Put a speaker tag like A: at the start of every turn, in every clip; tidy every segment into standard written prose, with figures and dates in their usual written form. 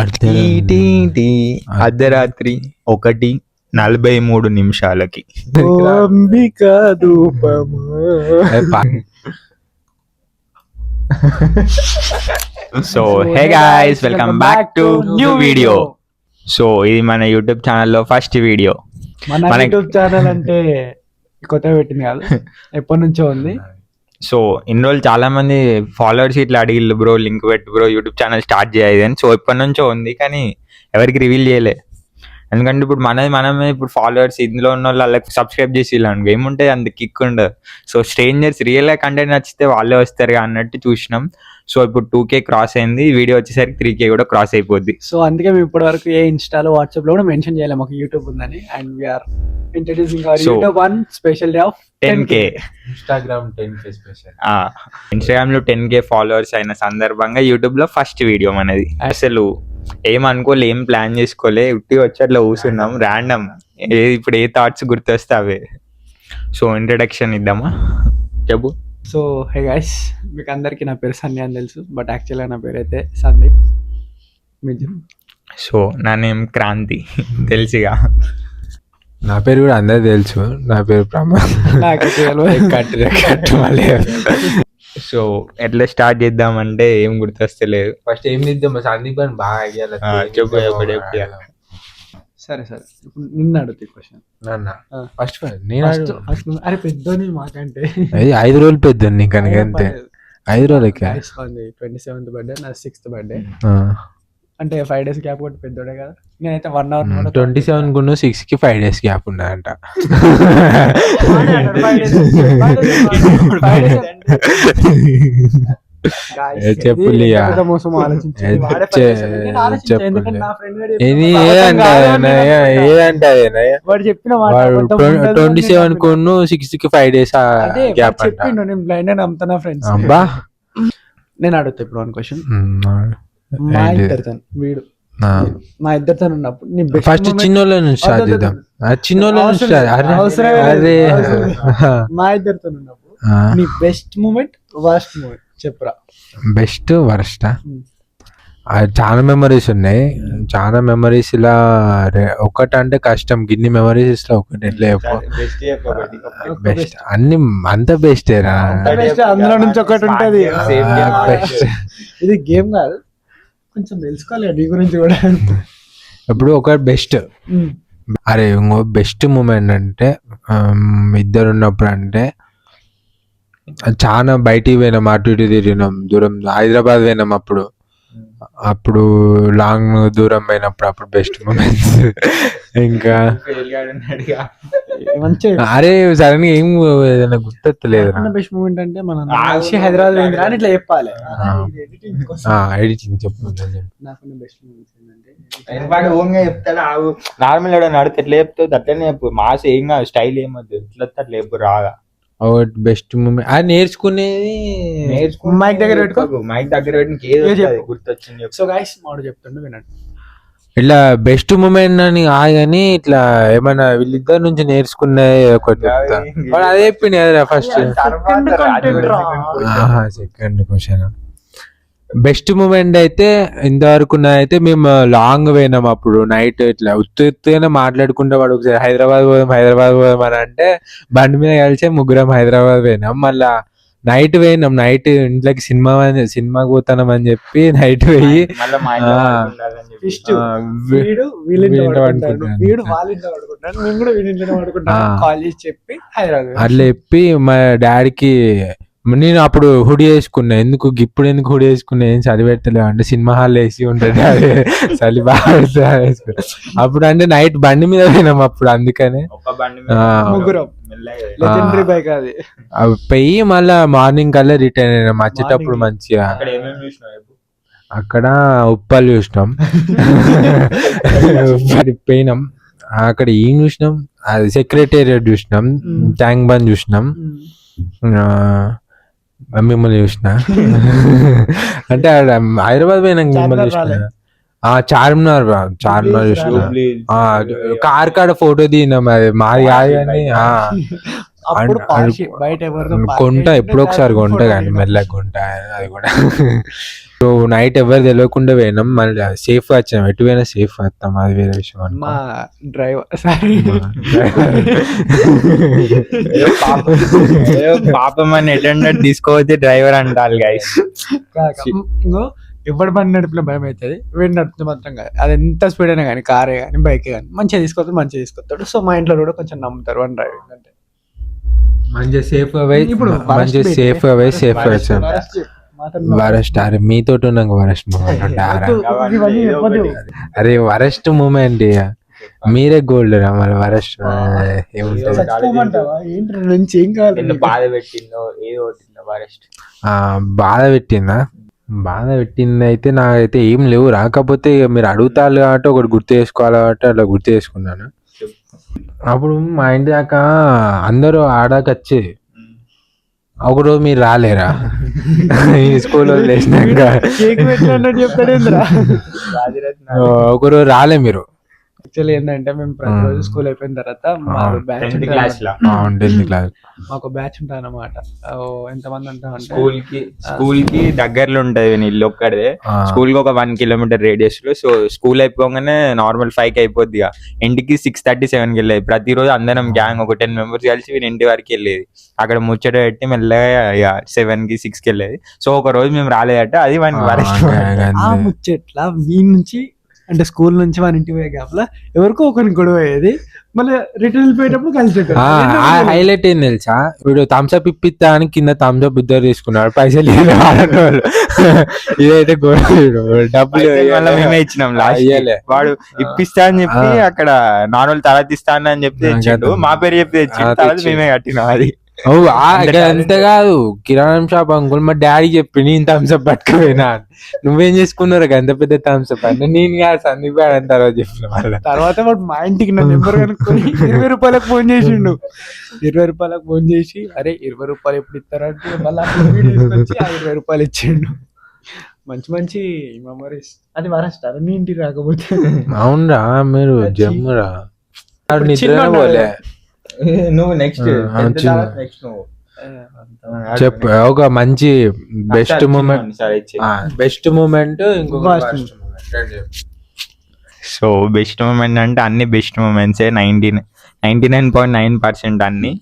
A: అర్ధరాత్రి 1:43 so hey guys, welcome back to new video. So ఇది మన యూట్యూబ్ ఛానల్లో ఫస్ట్ వీడియో.
B: మన యూట్యూబ్ ఛానల్ అంటే కొత్తగా పెట్టింది కాదు, ఎప్పటి నుంచో ఉంది.
A: సో ఇన్ని రోజులు చాలా మంది ఫాలోవర్స్ ఇట్లా అడిగిళ్ళు, బ్రో లింక్ పెట్టు బ్రో, యూట్యూబ్ ఛానల్ స్టార్ట్ చేయాలి అని. సో ఎప్పటి నుంచో ఉంది కానీ ఎవరికి రివీల్ చేయలే. ఎందుకంటే ఇప్పుడు మనమే ఇప్పుడు ఫాలోవర్స్ ఇందులో ఉన్న వాళ్ళకి సబ్స్క్రైబ్ చేసి ఇలాంటి ఏముంటాయి, అంత కిక్ ఉండదు. సో స్ట్రేంజర్స్ రియల్గా కంటెంట్ నచ్చితే వాళ్ళే వస్తారు అన్నట్టు చూసినాం. సో ఇప్పుడు 2K క్రాస్ అయింది, వీడియో వచ్చేసరికి 3K కూడా క్రాస్ అయిపోద్ది.
B: సో అందుకే మేము ఇప్పటి వరకు ఏ ఇన్స్టాలో వాట్సాప్ లో కూడా మెన్షన్ చేయలేము మాకు యూట్యూబ్ ఉందని. And we're introducing our YouTube one special day of
A: 10K.
C: Instagram 10K special.
A: Instagram లో 10K ఫాలోవర్స్ అయిన సందర్భంగా యూట్యూబ్ లో ఫస్ట్ వీడియో మనది. అసలు ఏమనుకోలే, ఏం ప్లాన్ చేసుకోలే, ఉట్టిగా వచ్చి అట్లా కూర్చున్నాం ర్యాండమ్. ఇప్పుడు ఏ థాట్స్ గుర్తొస్తే అవే. సో ఇంట్రడక్షన్ ఇద్దామా, చెప్పు.
B: సో హే గైస్, మీకు అందరికీ నా పేరు సన్నీ అని తెలుసు, బట్ యాక్చువల్గా నా పేరు అయితే సందీప్.
A: సో నా నేమ్ క్రాంతి, తెలుసుగా.
C: నా పేరు కూడా అందరికి తెలుసు, నా పేరు ప్రమాద్.
A: సో ఎట్లా స్టార్ట్ చేద్దామంటే ఏం గుర్తొస్తలేదు.
C: ఫస్ట్ ఏం చేద్దాం, సందీప్ అని బాగా ఐడియా.
A: చెప్పు.
B: సరే ఇప్పుడు నిన్న అడుగుతాయి క్వశ్చన్.
C: ఫస్ట్ నేను
B: అరే పెద్దోని మాకంటే
C: 5 రోజులు పెద్ద నీకు కనుక అంతే. 5 రోజులకి
B: 27th బర్త్డే, నా 6th బర్త్డే, అంటే 5 days గ్యాప్ కూడా పెద్దోడే కదా. నేనైతే 1 hour
C: 27 గున్న 6 కి 5 days గ్యాప్ ఉన్నాయంట. చెప్పులియా
B: వాడు చెప్పిన
C: 27 కొన్ను 6 కి 5 days గ్యాప్
B: చెప్పిండు. నేను బ్లైండ్ అని నమ్ముతున్నా ఫ్రెండ్స్.
C: అబ్బా
B: నేను అడుగుతా ఇప్పుడు 1 క్వశ్చన్. వీడు మా ఇద్దరితో ఉన్నప్పుడు
C: ఫస్ట్ చిన్నోళ్ళ నుంచి స్టార్ట్ చేద్దాం. చిన్నోళ్ళ నుంచి
B: మా ఇద్దరితో ఉన్నప్పుడు నీ బెస్ట్ మూమెంట్, వర్స్ట్ మూమెంట్ చెప్పురా.
C: బెస్ట్ వర్స్ట్ చాలా మెమరీస్ ఉన్నాయి. చాలా మెమరీస్ ఇలా ఒకటంటే కష్టం. గిన్ని మెమరీస్ లో ఒకటి ఎట్లా బెస్ట్ అన్ని అంత బెస్టేరా.
B: అందులో నుంచి ఒకటి ఉంటది. ఇది గేమ్ కాదు, కొంచెం తెలుసుకోవాలి నీ గురించి కూడా.
C: ఇప్పుడు ఒక బెస్ట్ అరే ఇంకో బెస్ట్ మూమెంట్ అంటే ఇద్దరు ఉన్నప్పుడు అంటే చాలా బయటికి పోయినాం, అటు ఇటు తిరిగినాం, దూరం హైదరాబాద్ పోయినాం. అప్పుడు లాంగ్ దూరం పోయినప్పుడు అప్పుడు బెస్ట్ మూమెంట్స్. ఇంకా అరే సడన్ గా ఏం ఏదైనా గుర్తొత్తలేదు.
B: బెస్ట్ మూమెంట్ అంటే మనం హైదరాబాద్ అని ఇట్లా చెప్పాలి.
C: ఎడిటింగ్ చెప్పు.
B: నాకు బెస్ట్ మూమెంట్స్ ఏంటంటే
A: నార్మల్ నడితే ఎట్లా చెప్తావు అట్లనే చెప్పు. మాస్ ఏం కాదు, స్టైల్ ఏమద్దు, ఎట్లా అట్లా చెప్పు రాగా.
C: బెస్ట్ మూమెంట్ అది నేర్చుకునేది
B: మైక్ దగ్గర పెట్టుకో.
A: మైక్ దగ్గర గుర్తొచ్చింది.
B: సో గైస్ మాడు చెప్తుండే వినండి.
C: ఇట్లా బెస్ట్ మూమెంట్ అని కానీ ఇట్లా ఏమన్నా వీళ్ళిద్దరి నుంచి నేర్చుకునే ఒకటి అదే చెప్పింది కదా first. Second question best moment అయితే ఇంతవరకు అయితే మేము లాంగ్ పోయినాం. అప్పుడు నైట్ ఇట్లా ఉత్తుగానే మాట్లాడుకుంటే వాడు ఒకసారి హైదరాబాద్ పోదాం అని అంటే బండి మీద కలిసి ముగ్గురం హైదరాబాద్ పోయినాం. మళ్ళా నైట్ పోయినాం. నైట్ ఇంట్లోకి సినిమాకి పోతాం అని చెప్పి నైట్ పోయి అట్లా చెప్పి మా డాడీకి నేను అప్పుడు హుడీ వేసుకున్నా. ఇప్పుడు ఎందుకు హుడీ వేసుకున్నా, ఏం చదివెట్టలేవు అంటే సినిమా హాల్ వేసి ఉంటుంది అదే చలి బాగా. అప్పుడు అంటే నైట్ బండి మీద పోయినాం అప్పుడు, అందుకనే పోయి మళ్ళా మార్నింగ్ కల్లా రిటర్న్ అయినాం. వచ్చేటప్పుడు మంచిగా అక్కడ ఉప్పల్ చూసినాం. పోయినాం అక్కడ ఏం చూసినాం, అది సెక్రటేరియట్ చూసినాం, ట్యాంక్ బండ్ చూసినాం, మిమ్మల్ని చూసిన అంటే హైదరాబాద్ పోయినాక మిమ్మల్ని చూసిన. చార్మినార్ చూసిన. కార్ కాడ ఫోటో దిగినాం. అది మాది కాదు కానీ
B: అప్పుడు
C: అన్-
B: పార్షి బయట ఎవరితో
C: కొంటా ఎప్పుడో ఒకసారి కొంటా కానీ మెల్లగా కొంటా అది కూడా. సో నైట్ ఎవరు తెలియకుండా పోయినాం, మళ్ళీ సేఫ్ గా వచ్చాం, ఎటు పోయినా సేఫ్ వస్తాం, అది వేరే విషయం అనుకో.
B: మా డ్రైవర్ సారీ
A: పాపం అని అటెండర్ తీసుకోవద్దు డ్రైవర్ అంటారు గైస్.
B: ఇంకో ఎవరి బండి నడిపిన భయం అవుతుంది, వీడు నడిపితే మాత్రం కాదు. అది ఎంత స్పీడ్ అయినా కానీ, కారే కానీ బైకే కానీ మంచిగా తీసుకొస్తాడు. సో మా ఇంట్లో కూడా కొంచెం నమ్ముతారు వన్ డ్రైవింగ్ అంటే.
C: మంచిగా సేఫ్ గా పోయి
B: ఇప్పుడు
C: మంచిగా సేఫ్ గా పోయి సేఫ్ గా వచ్చాం. వరస్ట్ అరే మీతో నాకు వరస్ట్ మూమెంట్ ఉంటారా? అరే వరస్ట్ మూమెంట్ మీరే గోల్డ్ రా, మరి వరస్ట్ ఏముంటది?
B: నుంచి ఏం కావాలి?
A: బాధ పెట్టిందో ఏదో వరస్ట్
C: బాధ పెట్టింది అయితే నాకైతే ఏం లేవు, రాకపోతే ఇక మీరు అడుగుతారు కాబట్టి ఒకటి గుర్తు చేసుకోవాలి కాబట్టి అట్లా గుర్తు చేసుకున్నాను. అప్పుడు మా ఇంటి దాకా అందరూ ఆడాకి వచ్చేది, ఒకరోజు మీరు రాలేరా స్కూల్ వదిలేసినాక,
B: కేక్ పెట్టినట్టు చెప్తాడేంద్రా.
C: ఒకరోజు రాలే మీరు.
B: యాక్చువల్లీ ఏంటంటే మేము ప్రతిరోజు స్కూల్ అయిపోయిన తర్వాత మాకు బ్యాచ్
A: 10th క్లాస్ లో
C: 10th క్లాస్
B: మాకు బ్యాచ్ ఉంటుంది అన్నమాట. ఎంతమంది ఉంటామంటే
A: స్కూల్ కి దగ్గరలో ఉంటది ఇల్లు ఒక్కడే. స్కూల్ కి ఒక 1 కిలోమీటర్ రేడియస్ లో. సో స్కూల్ అయిపోగానే నార్మల్ 5 కి అయిపోద్ది, ఇంటికి 6:37 కి వెళ్ళేది. ప్రతిరోజు అందరం గ్యాంగ్ ఒక 10 members కలిసి వీని ఇంటి వరకు వెళ్ళేది. అక్కడ ముచ్చట పెట్టి మెల్లగా 7 కి 6 కి వెళ్ళేది. సో ఒక రోజు మేము రాలేదట, అది
B: ఆ ముచ్చట్లా మీ నుంచి అంటే స్కూల్ నుంచి మన ఇంటి పోయే గ్యాప్ లో ఎవరికో ఒకరికి గొడవ అయ్యేది, మళ్ళీ రిటర్న్ వెళ్ళిపోయేటప్పుడు కలిసి
C: హైలైట్ ఏం తెలుసా, వీడు థమ్స్అప్ ఇప్పిస్తా అని కింద థమ్స్అప్ ఇద్దరు తీసుకున్నాడు, పైసలు ఇదైతే డబ్బులు
A: మేమే ఇచ్చినాం. వాడు ఇప్పిస్తా అని చెప్పి అక్కడ నార్మల్ తర్వాత ఇస్తాను అని చెప్పి తెచ్చిండు, మా పేరు చెప్పి తెచ్చిండు, తర్వాత మేమే కట్టినాం. అది
C: అంతే కాదు, కిరాణం షాప్ అంకుల్ మా డాడీ చెప్పి నేను థమ్స్అప్ పట్టుకుపోయినా, నువ్వేం చేసుకున్నారు అంత పెద్ద థమ్స్అప్ అంటే, నేను కాదు సందీప్ గారు అని తర్వాత చెప్పిన.
B: తర్వాత వాడు మా ఇంటికి నా నెంబర్ కనుక్కొని 20 రూపాయలకు ఫోన్ చేసిండు. 20 రూపాయలకు ఫోన్ చేసి అరే 20 రూపాయలు ఎప్పుడు ఇస్తారంటే మళ్ళీ 20 రూపాయలు ఇచ్చిండు. మంచి మంచి మెమరీస్. అది వరస్టారా నీ ఇంటికి రాకపోతే?
C: అవునరా, మీరు జమ్మురా నిద్ర పోలే.
A: నువ్వు నెక్స్ట్
C: చెప్పు ఒక మంచి బెస్ట్ మూమెంట్ ఇంకొక
A: సో బెస్ట్ మూమెంట్ అంటే అన్ని బెస్ట్ మూమెంట్సే, 99.9% అన్ని.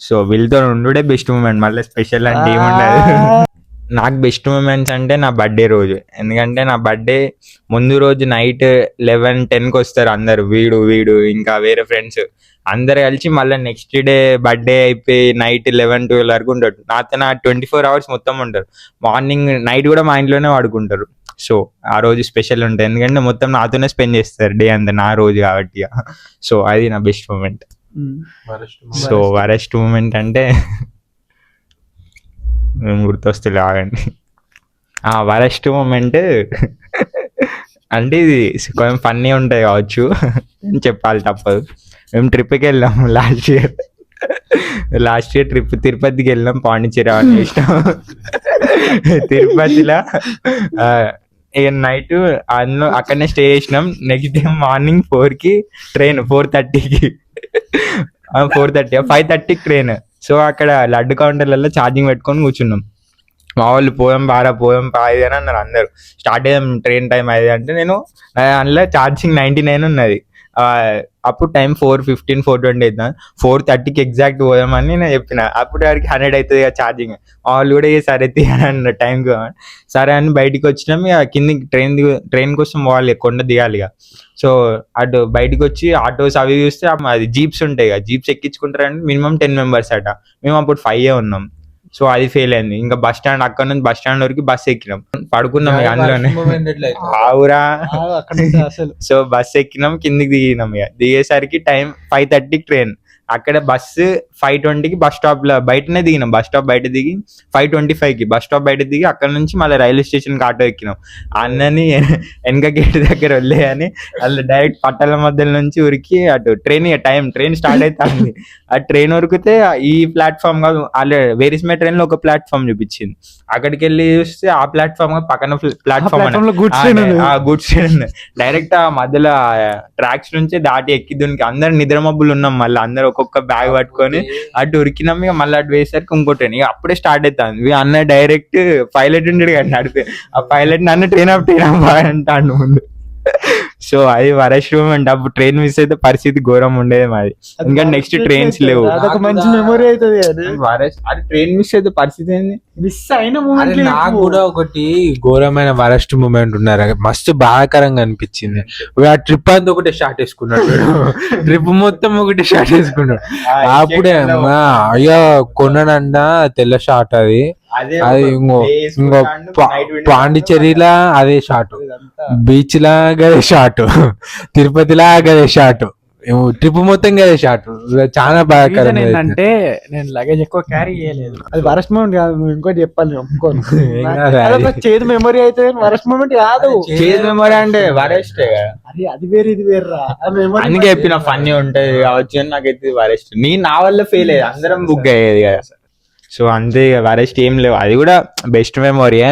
A: సో వీళ్ళతో ఉండే బెస్ట్ మూమెంట్, మళ్ళీ స్పెషల్ అంటే ఏముండదు. నాకు బెస్ట్ మూమెంట్స్ అంటే నా బర్త్డే రోజు, ఎందుకంటే నా బర్త్డే ముందు రోజు నైట్ 11-10కి వస్తారు అందరు, వీడు ఇంకా వేరే ఫ్రెండ్స్ అందరు కలిసి. మళ్ళీ నెక్స్ట్ డే బర్త్డే అయిపోయి నైట్ 11-12 వరకు ఉంటాడు నాతో. నా 24 hours మొత్తం ఉంటారు, మార్నింగ్ నైట్ కూడా మా ఇంట్లోనే వాడుకుంటారు. సో ఆ రోజు స్పెషల్ ఉంటుంది, ఎందుకంటే మొత్తం నాతోనే స్పెండ్ చేస్తారు డే అంతా, నా రోజు కాబట్టి. సో అది నా best moment. So worst moment అంటే మేము గుర్తొస్తే ఆగండి. వరస్ట్ మూమెంట్ అంటే ఇది కొంచెం ఫన్నీ ఉంటాయి కావచ్చు, చెప్పాలి తప్పదు. మేము ట్రిప్కి వెళ్ళాము లాస్ట్ ఇయర్ ట్రిప్ తిరుపతికి వెళ్ళాం, పాండిచ్చేరి అని ఇష్టం. తిరుపతిలో నైట్ అందులో అక్కడనే స్టే చేసినాం. నెక్స్ట్ డే మార్నింగ్ 4కి ట్రైన్, 4:30కి 5:30కి ట్రైన్. సో అక్కడ లడ్డు కౌంటర్లలో ఛార్జింగ్ పెట్టుకొని కూర్చున్నాం. మా వాళ్ళు పోయాం ఇది అని అన్నారు అందరు. స్టార్ట్ అయ్యాం, ట్రైన్ టైం అది అంటే నేను అందులో ఛార్జింగ్ 99 ఉన్నది. అప్పుడు టైం 4:15 4:20 అవుతుంది. 4:30కి ఎగ్జాక్ట్ పోదామని నేను చెప్పిన. అప్పుడు వారికి 100 అవుతుంది కదా ఛార్జింగ్. వాళ్ళు కూడా సరే తీయాలన్న టైంకి సరే అని బయటికి వచ్చినాం. ఇక కిందికి ట్రైన్ కోసం పోవాలి, కొండ దిగాలి ఇక. సో అటు బయటకు వచ్చి ఆటోస్ అవి చూస్తే అది జీప్స్ ఉంటాయి కదా, జీప్స్ ఎక్కించుకుంటారంటే మినిమం 10 members అట. మేము అప్పుడు 5 ఉన్నాం. సో అది ఫెయిల్ అయింది. ఇంకా బస్ స్టాండ్, అక్కడ నుంచి బస్ స్టాండ్ వరకు బస్ ఎక్కినాం, పడుకున్నాం ఇక అందులోనే. ఆవురా. సో బస్ ఎక్కినాం, కిందికి దిగినాం. ఇక దిగేసరికి టైం 5:30కి ట్రైన్. అక్కడ బస్సు 5:20కి బస్ స్టాప్ లో బయటనే దిగినాం. బస్ స్టాప్ బయట దిగి 5:25కి బస్ స్టాప్ బయట దిగి అక్కడ నుంచి మళ్ళీ రైల్వే స్టేషన్కి ఆటో ఎక్కినాం. అన్నని వెనక గేట్ దగ్గర వెళ్ళేయని అలా డైరెక్ట్ పట్టాల మధ్యలో నుంచి ఉరికి అటు ట్రైన్ స్టార్ట్ అవుతుంది. ఆ ట్రైన్ ఉరికితే ఈ ప్లాట్ఫామ్ కాదు, అలా వేరిస్మే ట్రైన్ లో ఒక ప్లాట్ఫామ్ చూపించింది. అక్కడికి వెళ్ళి చూస్తే ఆ ప్లాట్ఫామ్ పక్కన ప్లాట్ఫామ్ గుడ్స్ డైరెక్ట్ ఆ మధ్యలో ట్రాక్స్ నుంచి దాటి ఎక్కి దునికి అందరు నిద్ర మబ్బులు ఉన్నాం. మళ్ళీ అందరు ఒక్కొక్క బ్యాగ్ పట్టుకొని అటు ఉరికినాం. ఇక మళ్ళీ అటు వేసరికి ఇంకో ట్రైన్, ఇక అప్పుడే స్టార్ట్ అవుతుంది. ఇక అన్న డైరెక్ట్ పైలట్ ఉండడు కదా నడిపి, ఆ పైలట్ నన్ను ట్రైన్ ఆఫ్ అంటాడు ముందు. సో అది వరస్ట్ మూమెంట్. అప్పుడు ట్రైన్ మిస్ అయితే పరిస్థితి ఘోరం ఉండేది మాది. ఇంకా నెక్స్ట్ ట్రైన్స్ లేవు.
B: అదొక మంచి మెమొరీ అవుతుంది అది.
A: అది ట్రైన్ మిస్ అయితే పరిస్థితి ఏంది?
B: మిస్ అయిన మూమెంట్
C: నాకు కూడా ఒకటి ఘోరమైన వరస్ట్ మూమెంట్ ఉన్నారు, మస్తు బాధాకరంగా అనిపించింది. ఆ ట్రిప్ అంతా ఒకటే షార్ట్ వేసుకున్నాడు, ట్రిప్ మొత్తం ఒకటి షార్ట్ వేసుకున్నాడు. అప్పుడే అయ్యో కొన్నాడంట తెల్ల షార్ట్, అది ఇంకో పాండిచ్చేరిలా అదే షార్ట్, బీచ్ లా గదే షార్ట్, తిరుపతిలా గదే షార్ట్, ట్రిప్ మొత్తం గదే షార్ట్. చాలా బాధాకరం.
B: ఏంటంటే నేను లగేజ్ ఎక్కువ క్యారీ చేయలేదు. అది వరస్ట్ మూమెంట్ కాదు, నువ్వు ఇంకోటి చెప్పాలి ఒప్పుకోను. చేదు మెమొరీ అయితే వరస్ట్ మూమెంట్ కాదు.
A: చేదు మెమొరీ అంటే వరస్ట్.
B: అది వేరే ఇది వేర్రా.
A: అందుకే చెప్పిన ఫన్నీ ఉంటది కావచ్చు అని నాకైతే వరస్ట్. నేను నా వల్ల ఫెయిల్ అయ్యేది, అందరం బుక్ అయ్యేది కదా. సో అంతే, వరస్ట్ ఏం లేవు. అది కూడా బెస్ట్ మెమొరీయే,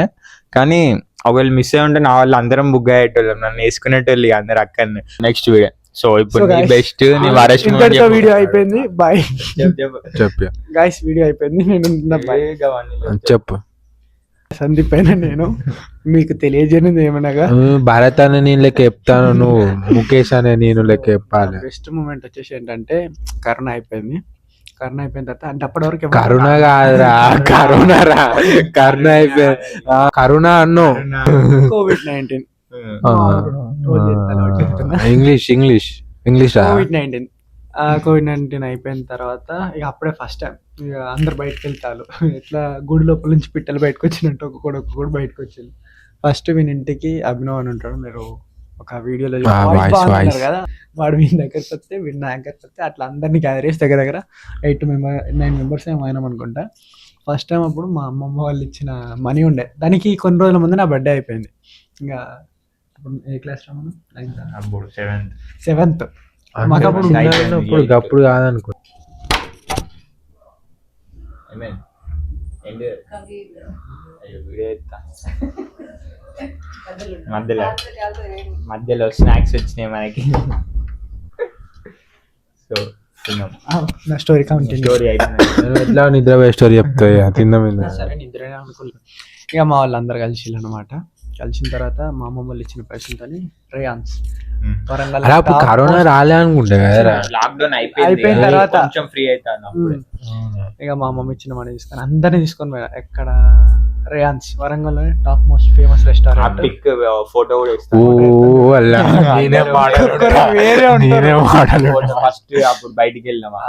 A: కానీ ఒకవేళ మిస్ అయి ఉంటే నా వల్ల అందరం బుక్ అయ్యేటోళ్ళం, నన్ను వేసుకునేటోళ్ళు అందరు అక్కడనే. Next video. సో ఇప్పుడు బెస్ట్ నీ వరస్ట్
B: వీడియో అయిపోయింది. బాయ్
C: చెప్పు
B: గైస్, వీడియో అయిపోయింది. నేను
C: చెప్పు.
B: సందీప్ అయినా నేను మీకు తెలియజేయనిది ఏమనగా,
C: భారత్ అనే నేను లెక్క చెప్తాను, నువ్వు ముఖేష్ అనే నేను లెక్క చెప్పాలి.
B: బెస్ట్ మూమెంట్ వచ్చేసి ఏంటంటే కరోనా అయిపోయింది. కరోనా అయిపోయిన తర్వాత అంటే అప్పటి వరకు
C: కరోనా కాదురా, కరోనా రా, కరోనా అయిపోయింది, కరోనా అన్నో
B: COVID-19
C: ఇంగ్లీష్
B: కోవిడ్-19 అయిపోయిన తర్వాత ఇక అప్పుడే ఫస్ట్ టైం ఇక అందరు బయటకు వెళ్తారు. ఇట్లా గుడి లోపల నుంచి పిట్టలు బయటకు వచ్చినట్టు ఒక్కొక్కడు బయటకు వచ్చింది. ఫస్ట్ వీని ఇంటికి అభినవ్ అని ఉంటాడు, మీరు ఒక వీడియోలో కదా, వాడు వీని దగ్గరికి వస్తే వీడి నా దగ్గరికి వస్తే అట్లా అందరినీ గ్యాదర్ చేసి దగ్గర 9 మెంబర్స్ ఏమో అయినాం అనుకుంటా. ఫస్ట్ టైం అప్పుడు మా అమ్మమ్మ వాళ్ళు ఇచ్చిన మనీ ఉండే, దానికి కొన్ని రోజుల ముందు నా బర్త్డే అయిపోయింది. ఇంకా ఏ క్లాస్ రా మనం? 7th. మాకు
C: అప్పుడు కాదనుకో.
A: మధ్యలో స్నాక్స్ వచ్చినాయి మనకి. సో
B: నా స్టోరీ అయిపోయింది.
C: ఎట్లా నిద్రపోయే స్టోరీ చెప్తాయి తిందాం.
B: సరే నిద్ర అనుకోలేదు. ఇక మా వాళ్ళు అందరు కలిసి అనమాట. కలిసిన తర్వాత మా అమ్మమ్మ వాళ్ళు ఇచ్చిన పైసలతో రేయాన్స్ వరంగల్
C: కరోనా రాలే అనుకుంటా కదా,
A: లాక్డౌన్
B: అయిపోయిన తర్వాత
A: కొంచెం ఫ్రీ అవుతాను.
B: ఇక మా అమ్మమ్మ ఇచ్చిన మనీ తీసుకొని అందరినీ తీసుకొని పోయినా. ఎక్కడ? రేయాన్స్ Warangal top most famous restaurant.
A: Photo కూడా ఫస్ట్ అప్పుడు బయటికి వెళ్ళినామా,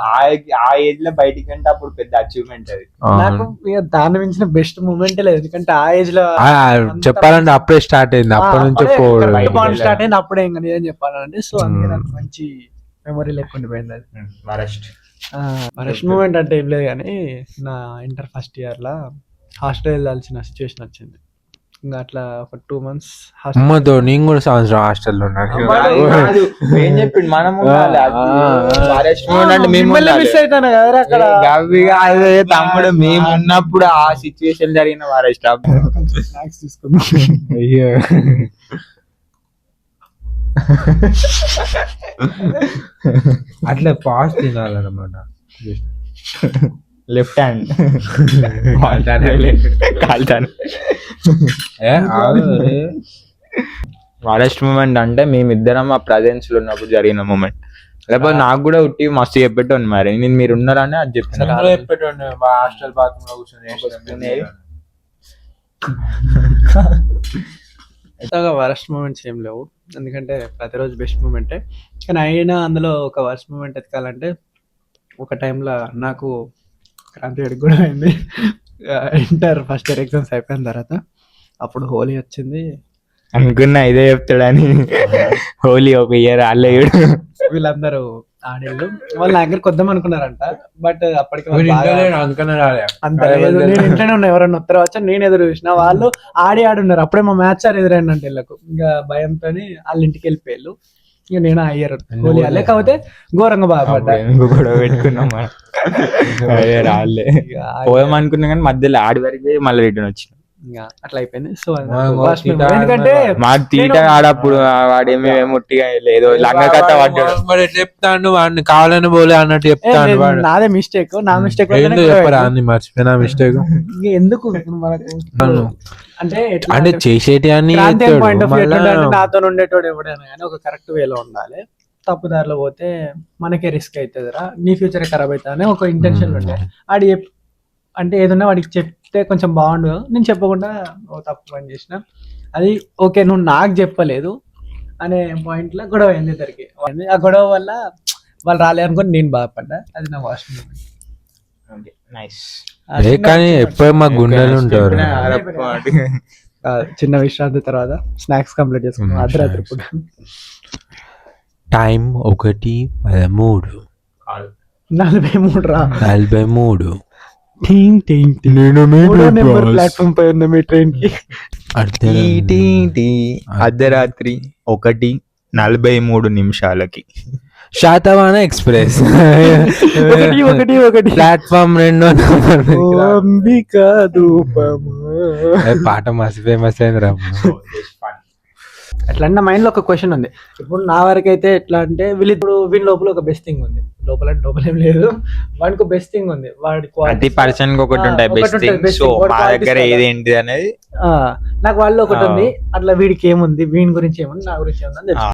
A: ఆ ఏజ్ లో బయటికి అంటే అప్పుడు పెద్ద అచీవ్మెంట్ అది.
B: నాకు దాని మించిన బెస్ట్ మూమెంట్ లేదు, ఎందుకంటే ఆ ఏజ్ లో
C: చెప్పాలంటే అప్పుడే స్టార్ట్ అయింది, అప్పటి నుంచి
B: స్టార్ట్ అయింది అప్పుడే. ఇంకా నేనేం చెప్పాలంటే సో అందుకే నాకు మంచి మెమొరీ లేకుండిపోయింది అది. వరస్ట్ మూమెంట్ అంటే ఏం లేదు, కానీ నా ఇంటర్ ఫస్ట్ ఇయర్ లా హాస్టల్ వెళ్ళాల్సిన సిచ్యువేషన్ వచ్చింది. ఇంకా అట్లా ఒక 2 months
C: నేను కూడా సంవత్సరం హాస్టల్లో
B: మిస్ అవుతాను కదా అక్కడ.
A: తమ్ముడు మేము ఉన్నప్పుడు ఆ సిచ్యువేషన్ జరిగిన వారెస్ట్
B: స్నాక్స్ తీసుకున్నాం.
C: అయ్యో అట్లా ఫాస్ట్ తినాలన్నమాట.
A: లెఫ్ట్ హ్యాండ్ వరస్ట్ మూమెంట్ అంటే మేమిద్దరం ఆ ప్రజెన్స్ లో ఉన్నప్పుడు జరిగిన మూమెంట్. లేకపోతే నాకు కూడా ఉట్టి మస్తు చెప్పేటోండి. మరి నేను మీరు ఉన్నారని అది చెప్తాను.
C: హాస్టల్ బాత్రూమ్ లో కూర్చొని
B: వరస్ట్ మూమెంట్స్ ఏం లేవు, ఎందుకంటే ప్రతిరోజు బెస్ట్ మూమెంటే. కానీ అయినా అందులో ఒక వరస్ట్ మూమెంట్ ఎతకాలంటే ఒక టైంలో నాకు క్రాంతి వేడికి కూడా అయింది. ఇంటర్ ఫస్ట్ ఇయర్ ఎగ్జామ్స్ అయిపోయిన తర్వాత అప్పుడు హోలీ వచ్చింది
A: అనుకున్నా ఇదే చెప్తాడని. హోలీ ఒక ఇయర్ ఆడలేడు.
B: వీళ్ళందరూ ఆడేళ్ళు వాళ్ళు నా దగ్గర కొద్దాం అనుకున్నారంట. బట్ అప్పటికి అంత లేదు, నేను ఇంట్లోనే ఉన్నా. ఎవరన్నా ఉత్తరం వచ్చా నేను ఎదురు చూసిన, వాళ్ళు ఆడున్నారు. అప్పుడే మా మ్యాచ్ సార్ ఎదురైందంటే వీళ్ళకు. ఇంకా భయంతో వాళ్ళ ఇంటికి వెళ్ళిపోయారు. ఇక నేను అయ్యారు హోలీ ఆడలే, కాకపోతే ఘోరంగా బాధపడ్డా.
A: గొడవ పెట్టుకున్నాం, రాలే పోదాం అనుకున్నా కానీ మధ్యలో ఆడి వరకు మళ్ళీ రిటర్న్ వచ్చిన.
B: ఇంకా అట్లా అయిపోయింది. సో
C: ఎందుకంటే
A: మా తీట ఆడప్పుడు వాడేమి ముట్టిగా లేదు లంగ కథ పడ్డాడు.
C: మరి ఎట్లా చెప్తాను వాడిని కావాలని పోలే అన్నట్టు చెప్తాను వాడు.
B: నాదే మిస్టేక్, నా మిస్టేక్
C: ఏందో చెప్పరా అన్ని మర్చిపోయినా మిస్టేక్.
B: ఎందుకు మనకు అంటే
C: అంటే చేసేటి అని
B: పాయింట్ ఆఫ్ వ్యూ అంటే నాతో ఉండేటోడు ఎవడైనా కానీ ఒక కరెక్ట్ వేలో ఉండాలి. తప్పుదారిలో పోతే మనకే రిస్క్ అవుతుందిరా, నీ ఫ్యూచర్ ఖరాబ్ అవుతా అని ఒక ఇంటెన్షన్ ఉండే. ఆడి అంటే ఏదన్నా వాడికి చెప్తే కొంచెం బాగుండు, నేను చెప్పకుండా ఓ తప్పు పని చేసిన. అది ఓకే నువ్వు నాకు చెప్పలేదు అనే పాయింట్ లో గొడవ అయింది ఇద్దరికి. ఆ గొడవ వల్ల వాళ్ళు రాలే అనుకుని నేను బాధపడ్డా. అది నా వాష్
A: నైస్.
C: కానీ ఎప్పుడు మా గుండెలు ఉంటారు.
B: చిన్న విశ్రాంతి తర్వాత స్నాక్స్ కంప్లీట్ చేసుకున్నాం అర్ధరాత్రి పూట.
C: టైం 1:13
B: 43 రా
C: 43.
B: ప్లాట్ఫామ్ పై ఉంది మీ ట్రైన్ కి.
A: అర్ధరాత్రి 1:43
C: శాతవాహన ఎక్స్ప్రెస్
B: ఒకటి
C: ప్లాట్ఫామ్ 2
B: అంబికా ధూపము.
C: పాట మస్తు ఫేమస్ అయింది రా.
B: అట్లా నా మైండ్ లో ఒక క్వశ్చన్ ఉంది. ఇప్పుడు నా వరకు అయితే ఎట్లా అంటే వీళ్ళ లోపల ఒక బెస్ట్ థింగ్ ఉంది. లోపల ఏం లేదు, వాడికి బెస్ట్ థింగ్ ఉంది.
A: ప్రతి పర్సన్ కి ఒకటి ఉంటాయి బెస్ట్ థింగ్. సో మా దగ్గర ఏది ఏంటి అనేది
B: నాకు వాళ్ళు ఒకటి ఉంది. అట్లా వీడికి ఏముంది, వీడి గురించి ఏముంది, నా గురించి ఏముంది అని తెలుసు.